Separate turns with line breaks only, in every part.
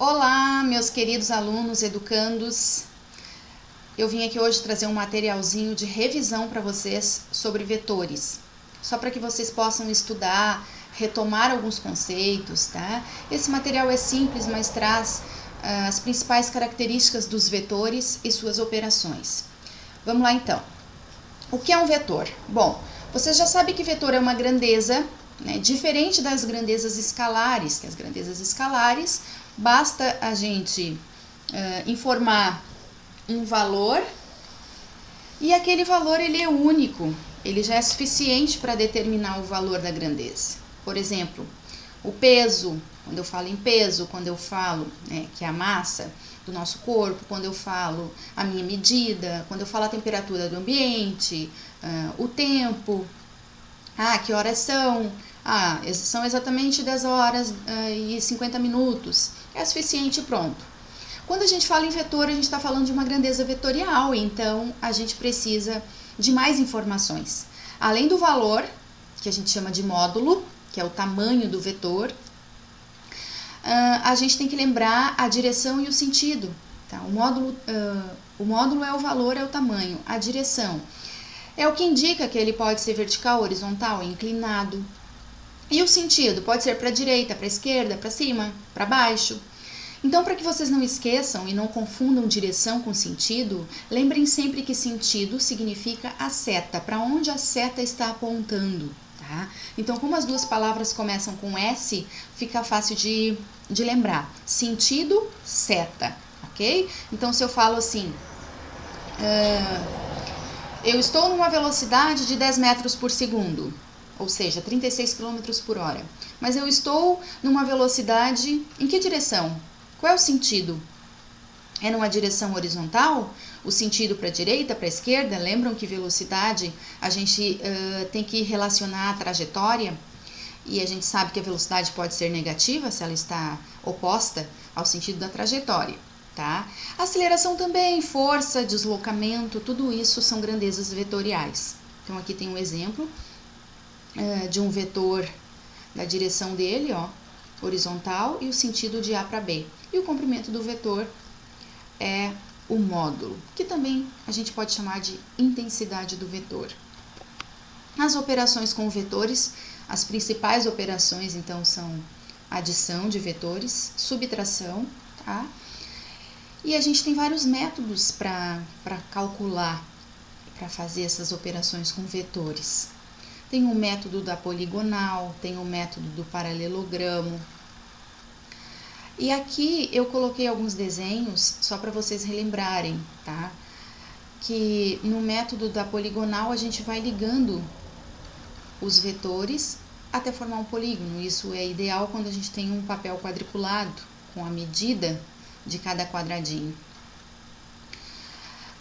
Olá, meus queridos alunos, educandos. Eu vim aqui hoje trazer um materialzinho de revisão para vocês sobre vetores, só para que vocês possam estudar, retomar alguns conceitos, tá? Esse material é simples, mas traz as principais características dos vetores e suas operações. Vamos lá então. O que é um vetor? Bom, vocês já sabem que vetor é uma grandeza, né, diferente das grandezas escalares, que as grandezas escalares basta a gente informar um valor e aquele valor ele é único, ele já é suficiente para determinar o valor da grandeza. Por exemplo, o peso, quando eu falo em peso, quando eu falo que é a massa do nosso corpo, quando eu falo a minha medida, quando eu falo a temperatura do ambiente, o tempo, que horas são? São exatamente 10 horas e 50 minutos. É suficiente e pronto. Quando a gente fala em vetor, a gente está falando de uma grandeza vetorial, então a gente precisa de mais informações. Além do valor, que a gente chama de módulo, que é o tamanho do vetor, a gente tem que lembrar a direção e o sentido. Tá? O módulo é o valor, é o tamanho. A direção é o que indica que ele pode ser vertical, horizontal, inclinado. E o sentido pode ser para a direita, para a esquerda, para cima, para baixo. Então, para que vocês não esqueçam e não confundam direção com sentido, lembrem sempre que sentido significa a seta, para onde a seta está apontando. Tá? Então, como as duas palavras começam com S, fica fácil de lembrar. Sentido, seta, ok? Então, se eu falo assim, eu estou numa velocidade de 10 metros por segundo, ou seja, 36 km por hora. Mas eu estou numa velocidade em que direção? Qual é o sentido? É numa direção horizontal? O sentido para a direita, para a esquerda? Lembram que velocidade a gente tem que relacionar a trajetória? E a gente sabe que a velocidade pode ser negativa se ela está oposta ao sentido da trajetória. Tá? Aceleração também, força, deslocamento, tudo isso são grandezas vetoriais. Então aqui tem um exemplo de um vetor da direção dele, horizontal, e o sentido de A para B. E o comprimento do vetor é o módulo, que também a gente pode chamar de intensidade do vetor. As operações com vetores, as principais operações então são adição de vetores, subtração, tá? E a gente tem vários métodos para calcular, para fazer essas operações com vetores. Tem o método da poligonal, tem o método do paralelogramo. E aqui eu coloquei alguns desenhos só para vocês relembrarem, tá? Que no método da poligonal a gente vai ligando os vetores até formar um polígono. Isso é ideal quando a gente tem um papel quadriculado com a medida de cada quadradinho.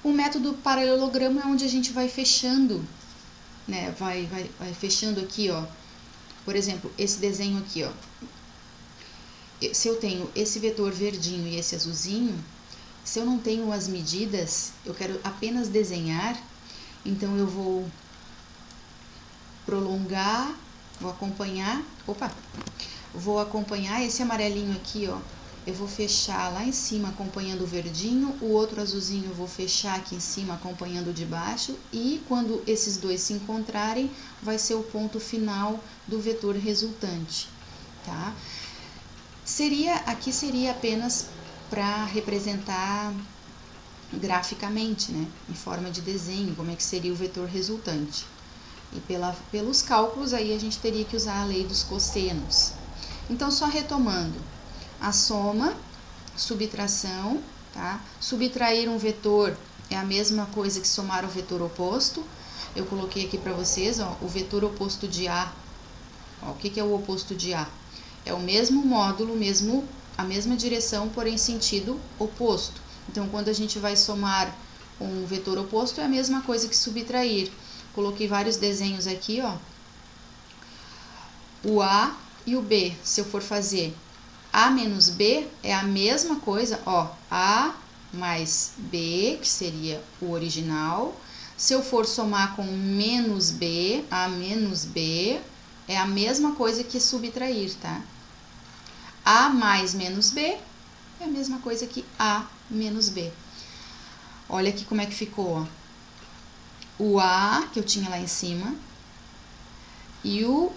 O método paralelogramo é onde a gente vai fechando, né? Vai fechando aqui, por exemplo, esse desenho aqui, se eu tenho esse vetor verdinho e esse azulzinho, se eu não tenho as medidas, eu quero apenas desenhar, então eu vou prolongar, vou acompanhar esse amarelinho aqui, eu vou fechar lá em cima acompanhando o verdinho, o outro azulzinho eu vou fechar aqui em cima acompanhando o de baixo, e quando esses dois se encontrarem, vai ser o ponto final do vetor resultante, tá? Aqui seria apenas para representar graficamente, né, em forma de desenho, como é que seria o vetor resultante. E pelos cálculos aí a gente teria que usar a lei dos cossenos. Então, só retomando, a soma, subtração, tá? Subtrair um vetor é a mesma coisa que somar o vetor oposto. Eu coloquei aqui para vocês, o vetor oposto de A. O que é o oposto de A? É o mesmo módulo, a mesma direção, porém sentido oposto. Então, quando a gente vai somar um vetor oposto, é a mesma coisa que subtrair. Coloquei vários desenhos aqui, o A e o B. Se eu for fazer A menos B, é a mesma coisa, A mais B, que seria o original. Se eu for somar com menos B, A menos B, é a mesma coisa que subtrair, tá? A mais menos B É a mesma coisa que A menos B. Olha aqui como é que ficou, ó. O A, que eu tinha lá em cima, e o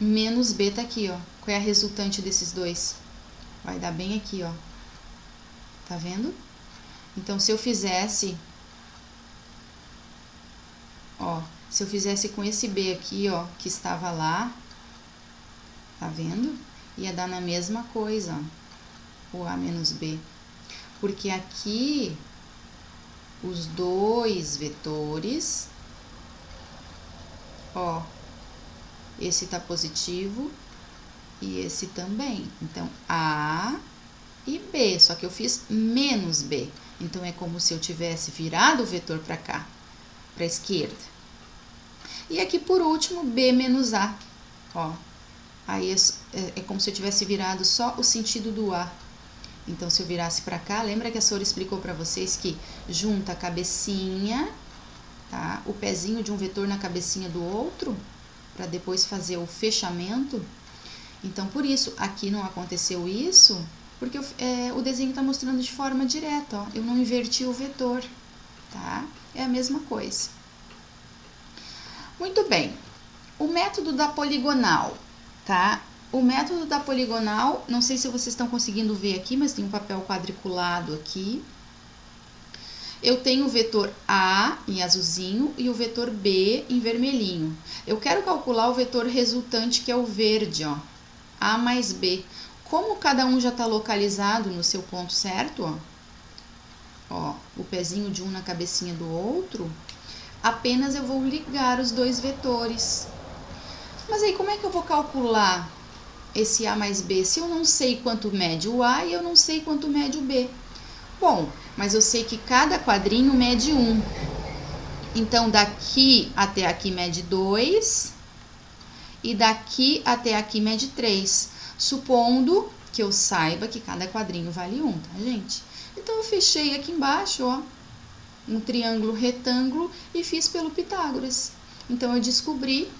menos B tá aqui, ó. Qual é a resultante desses dois? Vai dar bem aqui, ó. Tá vendo? Então, se eu fizesse... Ó, se eu fizesse com esse B aqui, ó, que estava lá, tá vendo? Ia dar na mesma coisa, ó, o A menos B. Porque aqui, os dois vetores, ó, esse tá positivo e esse também. Então, A e B, só que eu fiz menos B. Então, é como se eu tivesse virado o vetor para cá, para a esquerda. E aqui, por último, B menos A, ó. Aí, é como se eu tivesse virado só o sentido do A. Então, se eu virasse para cá, lembra que a Sora explicou para vocês que junta a cabecinha, tá? O pezinho de um vetor na cabecinha do outro, para depois fazer o fechamento. Então, por isso, aqui não aconteceu isso, porque o desenho está mostrando de forma direta, ó. Eu não inverti o vetor, tá? É a mesma coisa. Muito bem. O método da poligonal, tá? O método da poligonal, não sei se vocês estão conseguindo ver aqui, mas tem um papel quadriculado aqui. Eu tenho o vetor A em azulzinho e o vetor B em vermelhinho. Eu quero calcular o vetor resultante, que é o verde, ó. A mais B. Como cada um já está localizado no seu ponto certo, ó, o pezinho de um na cabecinha do outro, apenas eu vou ligar os dois vetores. Mas aí, como é que eu vou calcular esse A mais B se eu não sei quanto mede o A e eu não sei quanto mede o B? Bom, mas eu sei que cada quadrinho mede 1. Então, daqui até aqui mede 2 e daqui até aqui mede 3, supondo que eu saiba que cada quadrinho vale 1, tá, gente? Então, eu fechei aqui embaixo, ó, um triângulo retângulo e fiz pelo Pitágoras. Então, eu descobri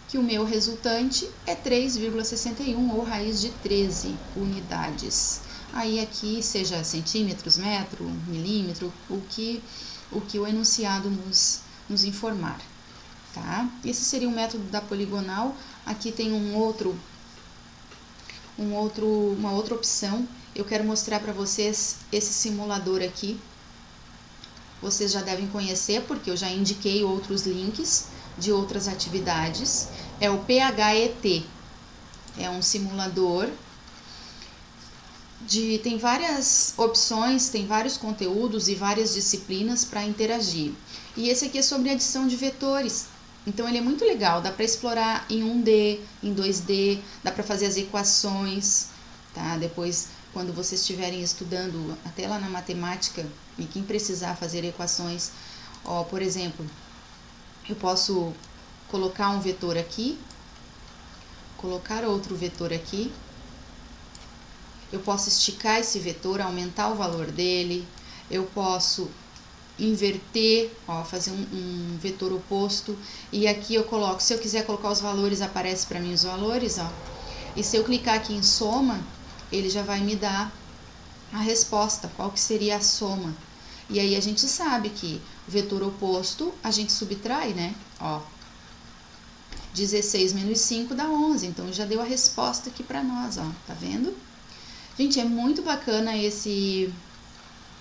que o meu resultante é 3,61 ou raiz de 13 unidades. Aí aqui, seja centímetros, metro, milímetro, o que o enunciado nos informar, tá? Esse seria o método da poligonal. Aqui tem uma outra opção. Eu quero mostrar para vocês esse simulador aqui. Vocês já devem conhecer, porque eu já indiquei outros links de outras atividades. É o PHET, é um simulador tem várias opções, tem vários conteúdos e várias disciplinas para interagir. E esse aqui é sobre adição de vetores. Então, ele é muito legal, dá para explorar em 1D, em 2D, dá para fazer as equações, tá? Depois, quando vocês estiverem estudando, até lá na matemática, e quem precisar fazer equações, ó, por exemplo, eu posso colocar um vetor aqui, colocar outro vetor aqui, eu posso esticar esse vetor, aumentar o valor dele, eu posso inverter, ó, fazer um vetor oposto, e aqui eu coloco, se eu quiser colocar os valores, aparece para mim os valores, ó, e se eu clicar aqui em soma, ele já vai me dar a resposta, qual que seria a soma. E aí a gente sabe que o vetor oposto a gente subtrai, né, ó, 16 menos 5 dá 11, então já deu a resposta aqui para nós, ó, tá vendo? Gente, é muito bacana esse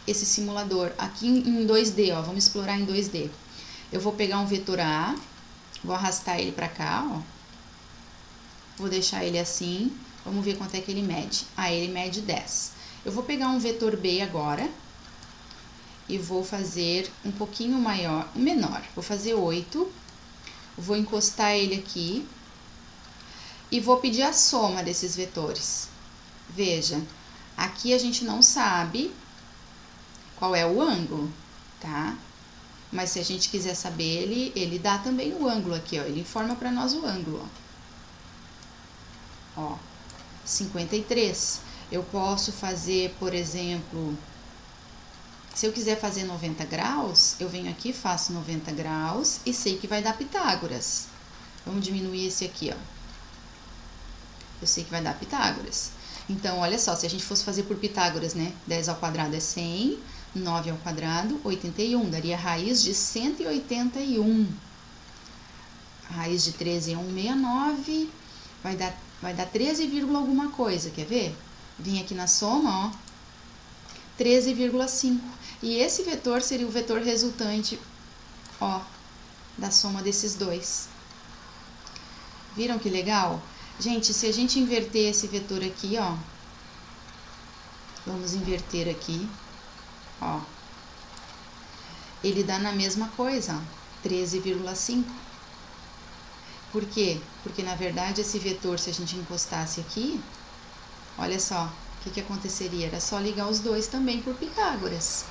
simulador. Aqui em 2D, ó, vamos explorar em 2D. Eu vou pegar um vetor A, vou arrastar ele para cá, ó. Vou deixar ele assim, vamos ver quanto é que ele mede. Ah, ele mede 10. Eu vou pegar um vetor B agora e vou fazer um pouquinho menor. Vou fazer 8, vou encostar ele aqui e vou pedir a soma desses vetores. Veja, aqui a gente não sabe qual é o ângulo, tá? Mas se a gente quiser saber, ele dá também o ângulo aqui, ó. Ele informa para nós o ângulo, ó. 53. Eu posso fazer, por exemplo, se eu quiser fazer 90 graus, eu venho aqui, faço 90 graus e sei que vai dar Pitágoras. Vamos diminuir esse aqui, ó. Eu sei que vai dar Pitágoras. Então, olha só, se a gente fosse fazer por Pitágoras, né? 10 ao quadrado é 100, 9 ao quadrado, 81. Daria raiz de 181. A raiz de 13 é 169. Vai dar 13, alguma coisa, quer ver? Vim aqui na soma, ó, 13,5. E esse vetor seria o vetor resultante, ó, da soma desses dois. Viram que legal? Gente, se a gente inverter esse vetor aqui, ó, vamos inverter aqui, ó, ele dá na mesma coisa, ó, 13,5. Por quê? Porque, na verdade, esse vetor, se a gente encostasse aqui, olha só, o que aconteceria? Era só ligar os dois também por Pitágoras.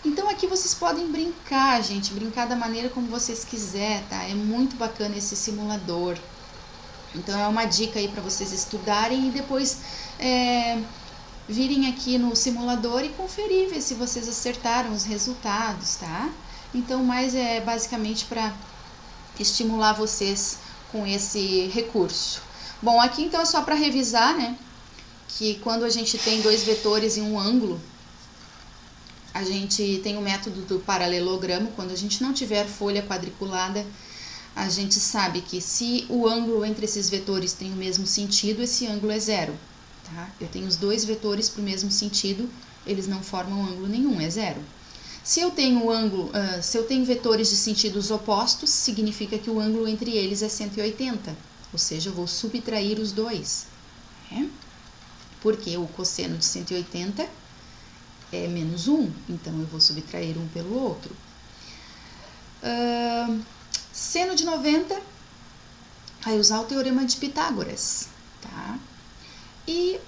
Então, aqui vocês podem brincar, gente, brincar da maneira como vocês quiserem, tá? É muito bacana esse simulador. Então, é uma dica aí para vocês estudarem e depois virem aqui no simulador e conferir, ver se vocês acertaram os resultados, tá? Então, mais é basicamente para estimular vocês com esse recurso. Bom, aqui então é só para revisar, né? Que quando a gente tem dois vetores em um ângulo, a gente tem o método do paralelogramo. Quando a gente não tiver folha quadriculada, a gente sabe que se o ângulo entre esses vetores tem o mesmo sentido, esse ângulo é zero, tá? Eu tenho os dois vetores para o mesmo sentido, eles não formam ângulo nenhum, é zero. Se eu tenho se eu tenho vetores de sentidos opostos, significa que o ângulo entre eles é 180, ou seja, eu vou subtrair os dois, né? Porque o cosseno de 180 é menos 1, então eu vou subtrair um pelo outro. Seno de 90, vai usar o teorema de Pitágoras, tá? E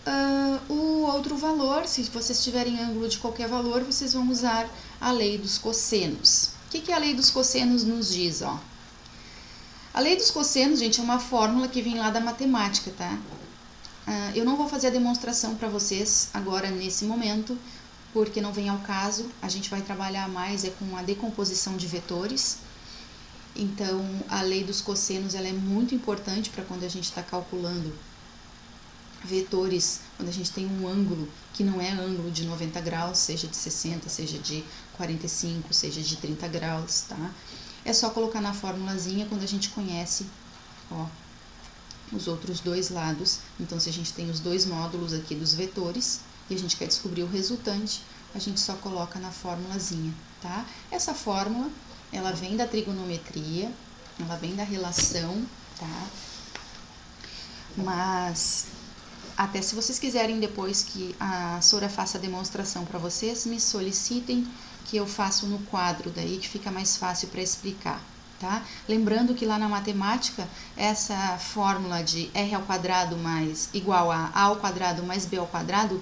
o outro valor, se vocês tiverem ângulo de qualquer valor, vocês vão usar a lei dos cossenos. O que a lei dos cossenos nos diz, ó? A lei dos cossenos, gente, é uma fórmula que vem lá da matemática, tá? Eu não vou fazer a demonstração para vocês agora nesse momento, porque não vem ao caso. A gente vai trabalhar mais com a decomposição de vetores. Então, a lei dos cossenos ela é muito importante para quando a gente está calculando vetores, quando a gente tem um ângulo que não é ângulo de 90 graus, seja de 60, seja de 45, seja de 30 graus, tá? É só colocar na formulazinha quando a gente conhece, ó, os outros dois lados. Então, se a gente tem os dois módulos aqui dos vetores e a gente quer descobrir o resultante, a gente só coloca na formulazinha, tá? Essa fórmula, ela vem da trigonometria, ela vem da relação, tá? Mas até se vocês quiserem depois que a Sora faça a demonstração para vocês, me solicitem que eu faço no quadro, daí que fica mais fácil para explicar, tá? Lembrando que lá na matemática, essa fórmula de r ao quadrado mais igual a ao quadrado mais b ao quadrado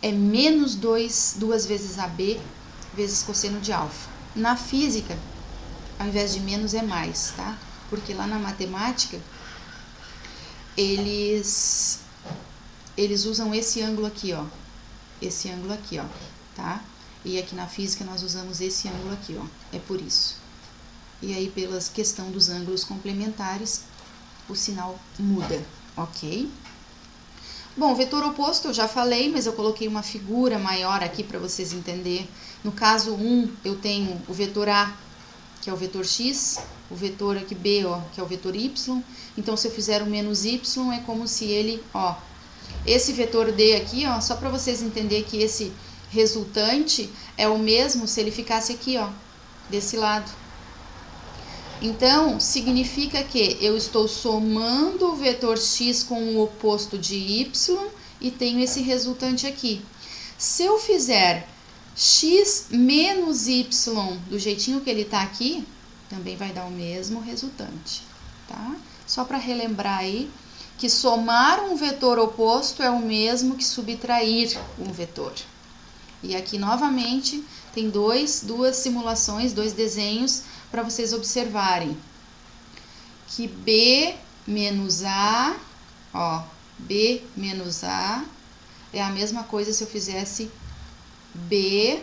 é menos 2 vezes ab vezes cosseno de alfa. Na física, ao invés de menos é mais, tá? Porque lá na matemática, eles usam esse ângulo aqui, ó. Esse ângulo aqui, ó, tá? E aqui na física nós usamos esse ângulo aqui, ó. É por isso. E aí, pela questão dos ângulos complementares, o sinal muda, ok? Bom, vetor oposto eu já falei, mas eu coloquei uma figura maior aqui para vocês entenderem. No caso 1, eu tenho o vetor A, que é o vetor x, o vetor aqui B, ó, que é o vetor y. Então, se eu fizer o menos y, é como se ele, ó, esse vetor D aqui, ó, só para vocês entenderem que esse resultante é o mesmo se ele ficasse aqui, ó, desse lado. Então, significa que eu estou somando o vetor x com o oposto de y e tenho esse resultante aqui. Se eu fizer x menos y do jeitinho que ele está aqui, também vai dar o mesmo resultante, tá? Só para relembrar aí que somar um vetor oposto é o mesmo que subtrair um vetor. E aqui, novamente, tem duas simulações, dois desenhos para vocês observarem. Que B menos A, ó, B menos A é a mesma coisa se eu fizesse B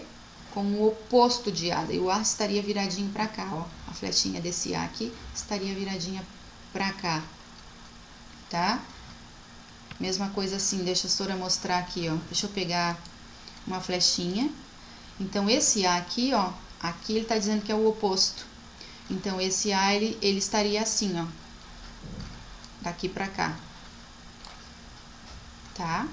com o oposto de A. Daí o A estaria viradinho para cá, ó. A flechinha desse A aqui estaria viradinha para cá, tá? Mesma coisa assim, deixa a Sora mostrar aqui, ó. Deixa eu pegar uma flechinha. Então, esse A aqui, ó, aqui ele tá dizendo que é o oposto. Então, esse A, ele estaria assim, ó. Daqui pra cá. Tá?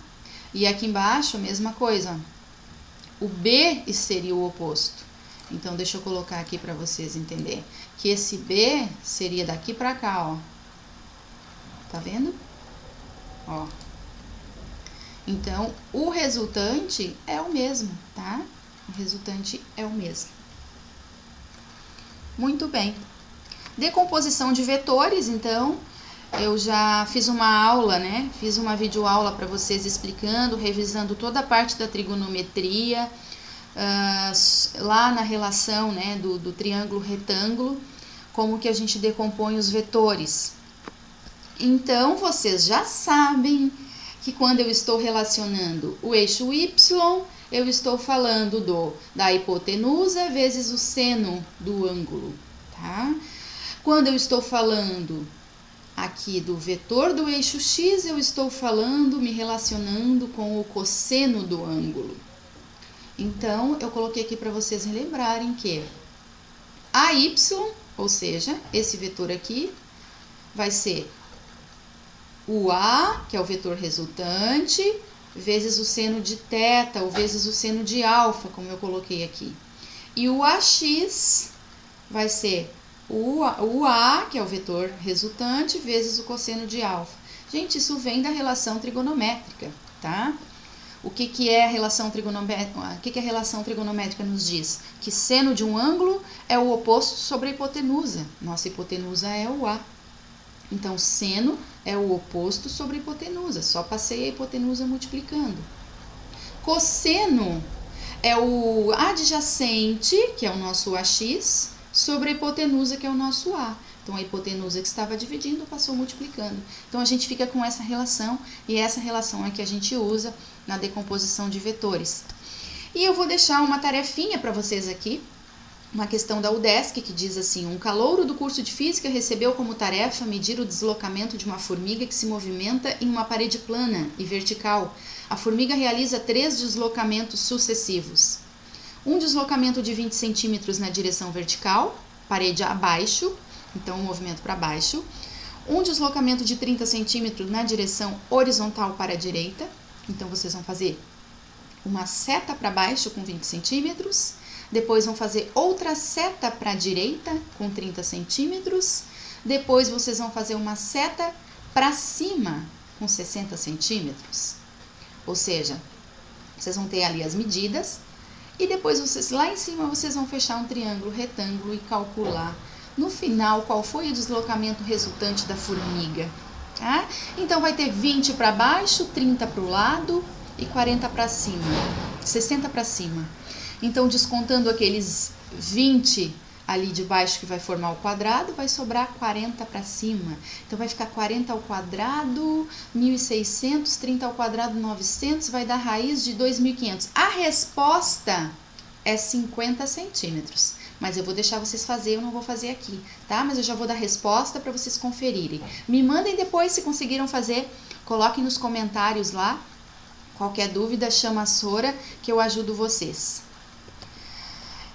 E aqui embaixo, mesma coisa, ó. O B seria o oposto. Então, deixa eu colocar aqui pra vocês entenderem. Que esse B seria daqui pra cá, ó. Tá vendo? Ó. Então, o resultante é o mesmo, tá? O resultante é o mesmo. Muito bem. Decomposição de vetores, então, eu já fiz uma aula, né? Fiz uma videoaula para vocês explicando, revisando toda a parte da trigonometria, lá na relação, né, do triângulo retângulo, como que a gente decompõe os vetores. Então, vocês já sabem que quando eu estou relacionando o eixo Y, eu estou falando da hipotenusa vezes o seno do ângulo, tá? Quando eu estou falando aqui do vetor do eixo X, eu estou falando, me relacionando com o cosseno do ângulo. Então, eu coloquei aqui para vocês relembrarem que AY, ou seja, esse vetor aqui, vai ser o A, que é o vetor resultante, vezes o seno de θ, ou vezes o seno de alfa, como eu coloquei aqui. E o AX vai ser o A, que é o vetor resultante, vezes o cosseno de alfa. Gente, isso vem da relação trigonométrica, tá? O que é a relação trigonométrica? O que a relação trigonométrica nos diz? Que seno de um ângulo é o oposto sobre a hipotenusa. Nossa hipotenusa é o A. Então, seno é o oposto sobre a hipotenusa. Só passei a hipotenusa multiplicando. Cosseno é o adjacente, que é o nosso AX, sobre a hipotenusa, que é o nosso A. Então, a hipotenusa que estava dividindo passou multiplicando. Então, a gente fica com essa relação, e essa relação é que a gente usa na decomposição de vetores. E eu vou deixar uma tarefinha para vocês aqui, uma questão da UDESC, que diz assim: um calouro do curso de Física recebeu como tarefa medir o deslocamento de uma formiga que se movimenta em uma parede plana e vertical. A formiga realiza 3 deslocamentos sucessivos. Um deslocamento de 20 centímetros na direção vertical, parede abaixo, então um movimento para baixo. Um deslocamento de 30 centímetros na direção horizontal para a direita, então vocês vão fazer uma seta para baixo com 20 centímetros, depois vão fazer outra seta para a direita com 30 centímetros, depois vocês vão fazer uma seta para cima com 60 centímetros. Ou seja, vocês vão ter ali as medidas e depois vocês, lá em cima, vocês vão fechar um triângulo retângulo e calcular no final qual foi o deslocamento resultante da formiga. Tá? Então, vai ter 20 para baixo, 30 para o lado e 40 para cima, 60 para cima. Então, descontando aqueles 20 ali de baixo que vai formar o quadrado, vai sobrar 40 para cima. Então, vai ficar 40 ao quadrado, 1.600, 30 ao quadrado, 900, vai dar raiz de 2.500. A resposta é 50 centímetros. Mas eu vou deixar vocês fazer, eu não vou fazer aqui, tá? Mas eu já vou dar resposta para vocês conferirem. Me mandem depois se conseguiram fazer, coloquem nos comentários lá. Qualquer dúvida, chama a Sora que eu ajudo vocês.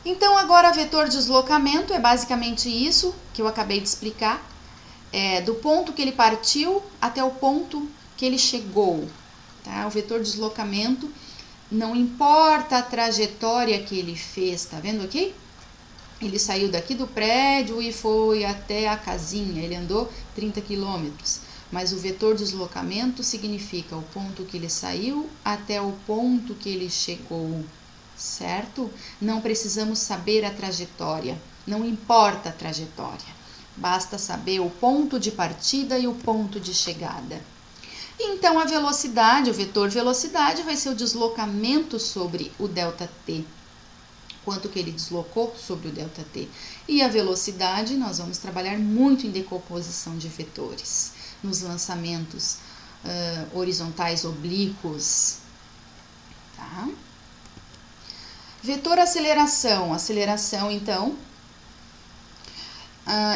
Então, agora, vetor deslocamento é basicamente isso que eu acabei de explicar. Do ponto que ele partiu até o ponto que ele chegou. Tá? O vetor deslocamento, não importa a trajetória que ele fez, tá vendo aqui? Ele saiu daqui do prédio e foi até a casinha, ele andou 30 quilômetros. Mas o vetor deslocamento significa o ponto que ele saiu até o ponto que ele chegou, certo? Não precisamos saber a trajetória, não importa a trajetória. Basta saber o ponto de partida e o ponto de chegada. Então, a velocidade, o vetor velocidade vai ser o deslocamento sobre o ΔT. Quanto que ele deslocou sobre o ΔT. E a velocidade, nós vamos trabalhar muito em decomposição de vetores, nos lançamentos horizontais oblíquos. Tá? Vetor aceleração. Aceleração, então,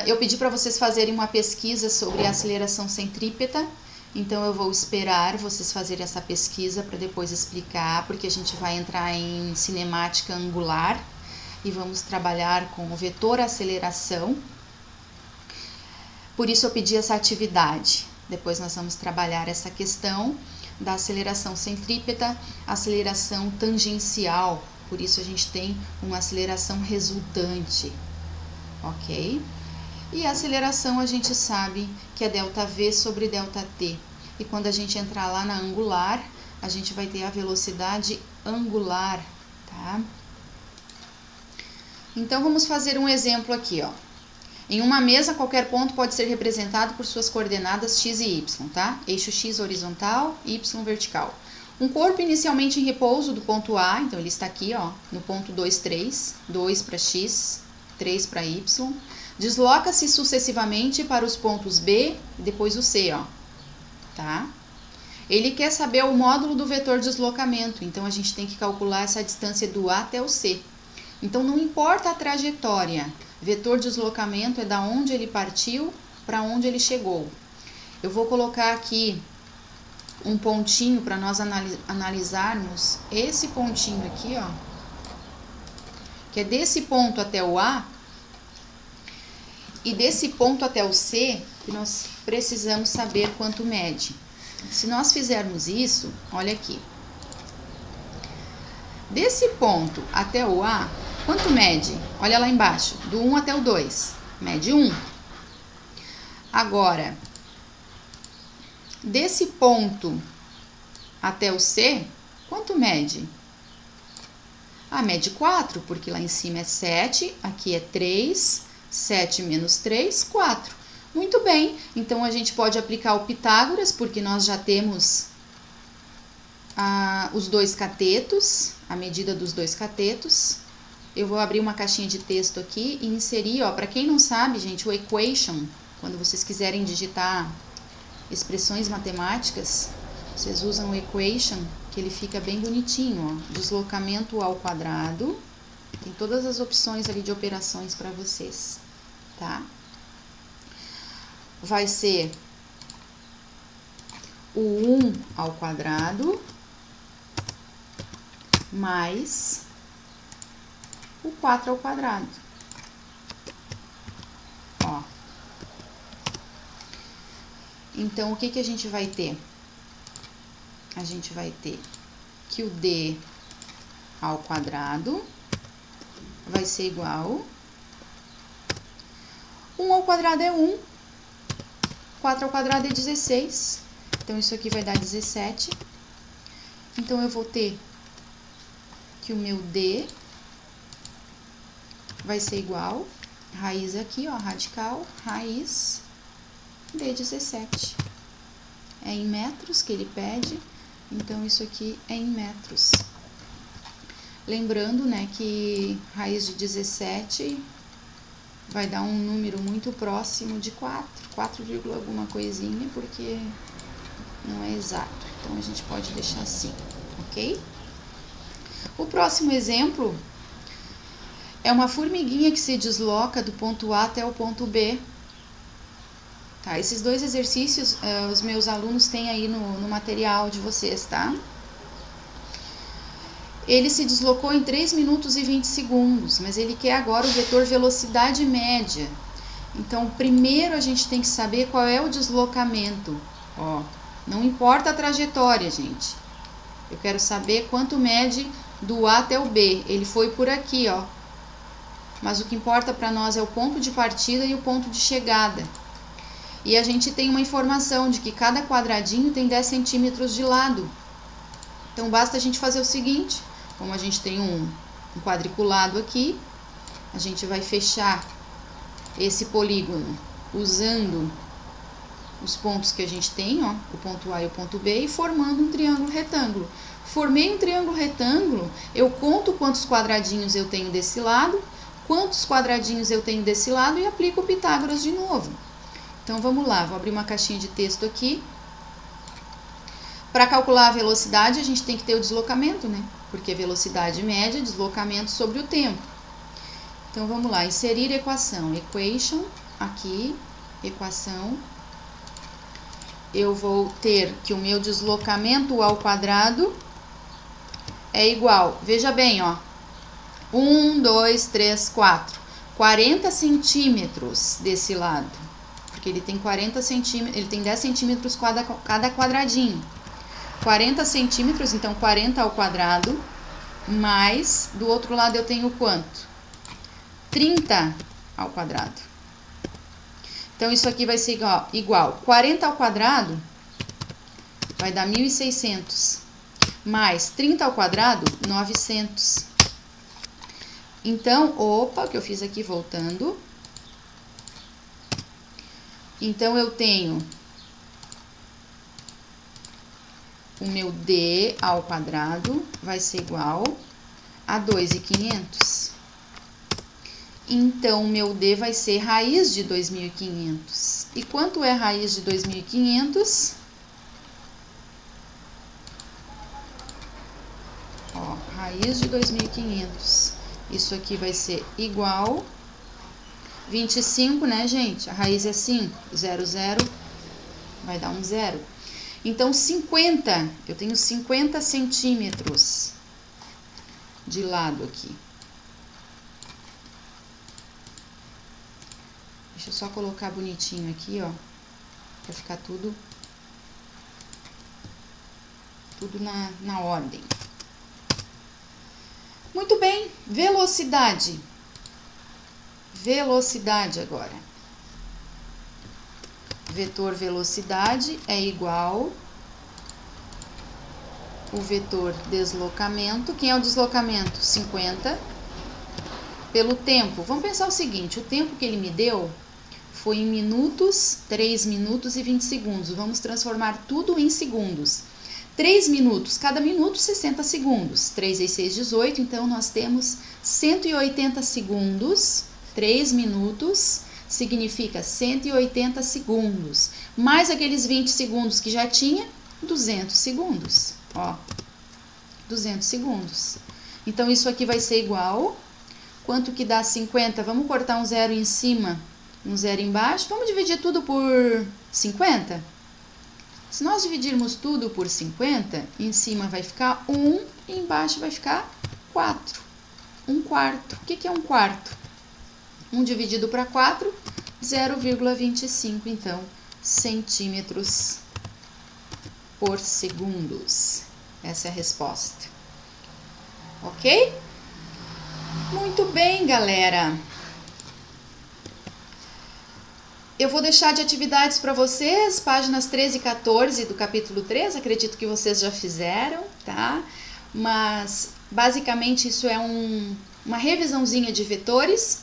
eu pedi para vocês fazerem uma pesquisa sobre a aceleração centrípeta. Então eu vou esperar vocês fazerem essa pesquisa para depois explicar, porque a gente vai entrar em cinemática angular e vamos trabalhar com o vetor aceleração. Por isso eu pedi essa atividade. Depois nós vamos trabalhar essa questão da aceleração centrípeta, aceleração tangencial. Por isso a gente tem uma aceleração resultante, ok? E a aceleração a gente sabe que é ΔV sobre ΔT. E quando a gente entrar lá na angular, a gente vai ter a velocidade angular, tá? Então vamos fazer um exemplo aqui, ó. Em uma mesa, qualquer ponto pode ser representado por suas coordenadas x e y, tá? Eixo x horizontal, y vertical. Um corpo inicialmente em repouso do ponto A, então ele está aqui, ó, no ponto 2, 3, 2 para x, 3 para y. Desloca-se sucessivamente para os pontos B e depois o C, ó, tá? Ele quer saber o módulo do vetor deslocamento, então a gente tem que calcular essa distância do A até o C. Então não importa a trajetória, vetor deslocamento é da onde ele partiu para onde ele chegou. Eu vou colocar aqui um pontinho para nós analisarmos esse pontinho aqui, ó, que é desse ponto até o A. E desse ponto até o C, que nós precisamos saber quanto mede. Se nós fizermos isso, olha aqui. Desse ponto até o A, quanto mede? Olha lá embaixo, do 1 até o 2, mede 1. Agora, desse ponto até o C, quanto mede? Ah, mede 4, porque lá em cima é 7, aqui é 3... 7 menos 3, 4. Muito bem, então a gente pode aplicar o Pitágoras, porque nós já temos os dois catetos, a medida dos dois catetos. Eu vou abrir uma caixinha de texto aqui e inserir, ó, para quem não sabe, gente, o equation, quando vocês quiserem digitar expressões matemáticas, vocês usam o equation, que ele fica bem bonitinho, ó, deslocamento ao quadrado. Tem todas as opções ali de operações para vocês, tá? Vai ser o 1 ao quadrado mais o 4 ao quadrado. Ó. Então, o que que a gente vai ter? A gente vai ter que o D ao quadrado vai ser igual, 1 ao quadrado é 1, 4 ao quadrado é 16, então isso aqui vai dar 17. Então eu vou ter que o meu D vai ser igual, raiz aqui, ó, radical, raiz de 17. É em metros que ele pede, então isso aqui é em metros. Lembrando, né, que raiz de 17 vai dar um número muito próximo de 4, 4, alguma coisinha, porque não é exato. Então, a gente pode deixar assim, ok? O próximo exemplo é uma formiguinha que se desloca do ponto A até o ponto B. Tá, esses dois exercícios os meus alunos têm aí no material de vocês, tá? Ele se deslocou em 3 minutos e 20 segundos, mas ele quer agora o vetor velocidade média. Então, primeiro a gente tem que saber qual é o deslocamento. Ó, não importa a trajetória, gente. Eu quero saber quanto mede do A até o B. Ele foi por aqui, ó. Mas o que importa para nós é o ponto de partida e o ponto de chegada. E a gente tem uma informação de que cada quadradinho tem 10 centímetros de lado. Então, basta a gente fazer o seguinte. Como a gente tem um quadriculado aqui, a gente vai fechar esse polígono usando os pontos que a gente tem, ó, o ponto A e o ponto B, e formando um triângulo retângulo. Formei um triângulo retângulo, eu conto quantos quadradinhos eu tenho desse lado, quantos quadradinhos eu tenho desse lado e aplico o Pitágoras de novo. Então, vamos lá, vou abrir uma caixinha de texto aqui. Para calcular a velocidade, a gente tem que ter o deslocamento, né? Porque velocidade média é deslocamento sobre o tempo. Então, vamos lá, inserir equação. Equation, aqui, equação. eu vou ter que o meu deslocamento ao quadrado é igual, veja bem, ó, 1, 2, 3, 4, 40 centímetros desse lado, porque ele tem 40 centímetros, ele tem 10 centímetros cada quadradinho. 40 centímetros, então 40 ao quadrado, mais, do outro lado eu tenho quanto? 30 ao quadrado. Então, isso aqui vai ser igual 40 ao quadrado, vai dar 1.600, mais 30 ao quadrado, 900. Então, opa, o que eu fiz aqui voltando. Então, eu tenho o meu D ao quadrado vai ser igual a 2.500. Então, o meu D vai ser raiz de 2.500. E quanto é raiz de 2.500? Ó, raiz de 2.500. Isso aqui vai ser igual 25, né, gente? A raiz é 5. 0, 0, vai dar um 0. Então, 50, eu tenho 50 centímetros de lado aqui. Deixa eu só colocar bonitinho aqui, ó, pra ficar tudo na ordem. Muito bem, velocidade. Velocidade agora. Vetor velocidade é igual o vetor deslocamento. Quem é o deslocamento? 50 pelo tempo. Vamos pensar o seguinte, o tempo que ele me deu foi em minutos, 3 minutos e 20 segundos. Vamos transformar tudo em segundos. 3 minutos, cada minuto 60 segundos. 3 vezes 6, 18, então nós temos 180 segundos. 3 minutos significa 180 segundos. Mais aqueles 20 segundos que já tinha, 200 segundos. Ó, 200 segundos. Então, isso aqui vai ser igual. Quanto que dá 50? Vamos cortar um zero em cima, um zero embaixo. Vamos dividir tudo por 50? Se nós dividirmos tudo por 50, em cima vai ficar 1 e embaixo vai ficar 4. 1/4. O que é 1/4? 1 dividido para 4, 0,25, então, centímetros por segundos. Essa é a resposta. Ok? Muito bem, galera. Eu vou deixar de atividades para vocês, páginas 13 e 14 do capítulo 3, acredito que vocês já fizeram, tá? Mas, basicamente, isso é uma revisãozinha de vetores.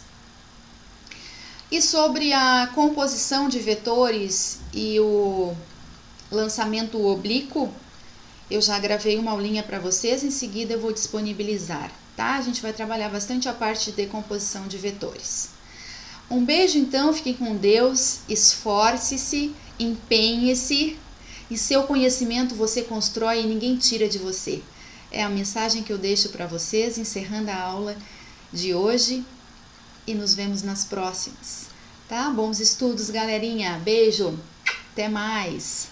E sobre a composição de vetores e o lançamento oblíquo, eu já gravei uma aulinha para vocês, em seguida eu vou disponibilizar, tá? A gente vai trabalhar bastante a parte de composição de vetores. Um beijo então, fiquem com Deus, esforce-se, empenhe-se, e seu conhecimento você constrói e ninguém tira de você. É a mensagem que eu deixo para vocês, encerrando a aula de hoje, e nos vemos nas próximas, tá? Bons estudos, galerinha. Beijo, até mais!